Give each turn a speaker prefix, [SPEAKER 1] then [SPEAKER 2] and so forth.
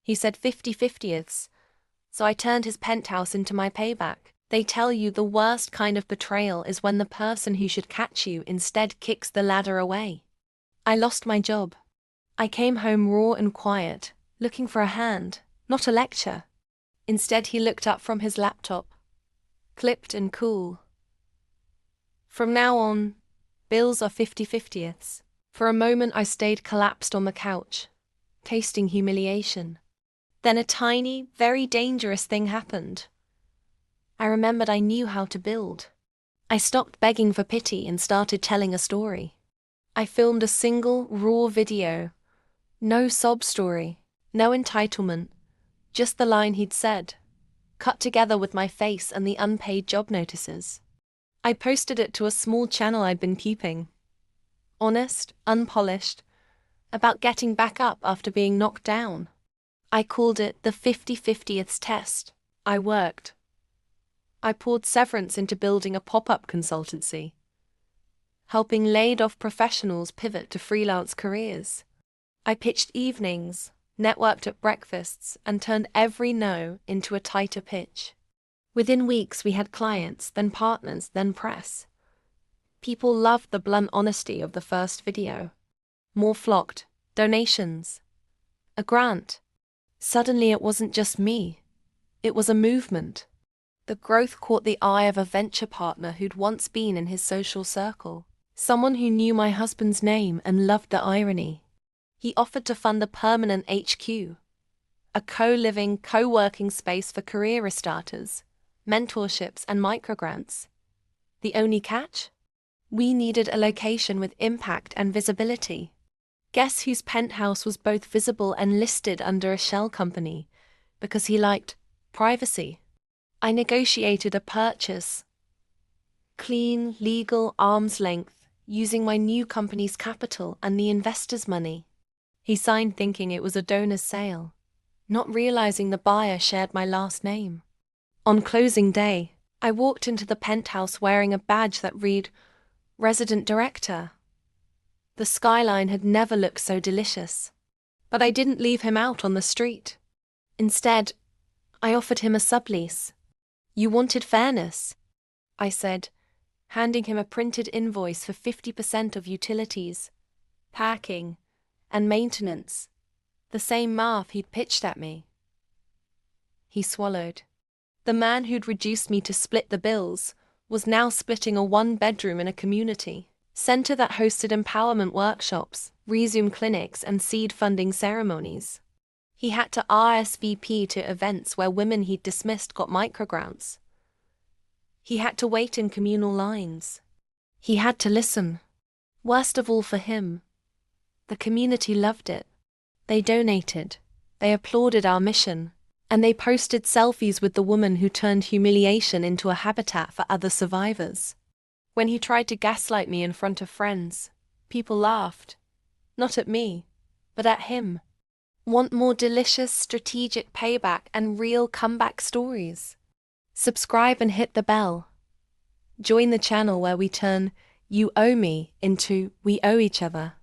[SPEAKER 1] He said 50/50ths, so I turned his penthouse into my payback. They tell you the worst kind of betrayal is when the person who should catch you instead kicks the ladder away. I lost my job. I came home raw and quiet, looking for a hand, not a lecture. Instead, he looked up from his laptop, clipped and cool. From now on, bills are 50/50ths. For a moment I stayed collapsed on the couch, tasting humiliation. Then a tiny, very dangerous thing happened. I remembered I knew how to build. I stopped begging for pity and started telling a story. I filmed a single, raw video. No sob story, no entitlement, just the line he'd said, cut together with my face and the unpaid job notices. I posted it to a small channel I'd been keeping. Honest, unpolished, about getting back up after being knocked down. I called it the 50/50ths test. I worked. I poured severance into building a pop-up consultancy, helping laid-off professionals pivot to freelance careers. I pitched evenings, networked at breakfasts, and turned every no into a tighter pitch. Within weeks we had clients, then partners, then press. People loved the blunt honesty of the first video. More flocked, donations, a grant. Suddenly it wasn't just me. It was a movement. The growth caught the eye of a venture partner who'd once been in his social circle, someone who knew my husband's name and loved the irony. He offered to fund a permanent HQ, a co-living, co-working space for career restarters, mentorships and microgrants. The only catch? We needed a location with impact and visibility. Guess whose penthouse was both visible and listed under a shell company, because he liked privacy. I negotiated a purchase. Clean, legal, arm's length, using my new company's capital and the investor's money. He signed thinking it was a donor's sale, not realizing the buyer shared my last name. On closing day, I walked into the penthouse wearing a badge that read, Resident Director. The skyline had never looked so delicious. But I didn't leave him out on the street. Instead, I offered him a sublease. You wanted fairness, I said, handing him a printed invoice for 50% of utilities, parking, and maintenance, the same math he'd pitched at me. He swallowed. The man who'd reduced me to split the bills was now splitting a one-bedroom in a community center that hosted empowerment workshops, resume clinics, and seed funding ceremonies. He had to RSVP to events where women he'd dismissed got microgrants. He had to wait in communal lines. He had to listen. Worst of all for him, the community loved it. They donated, they applauded our mission, and they posted selfies with the woman who turned humiliation into a habitat for other survivors. When he tried to gaslight me in front of friends, people laughed. Not at me, but at him. Want more delicious, strategic payback and real comeback stories? Subscribe and hit the bell. Join the channel where we turn "you owe me" into "we owe each other."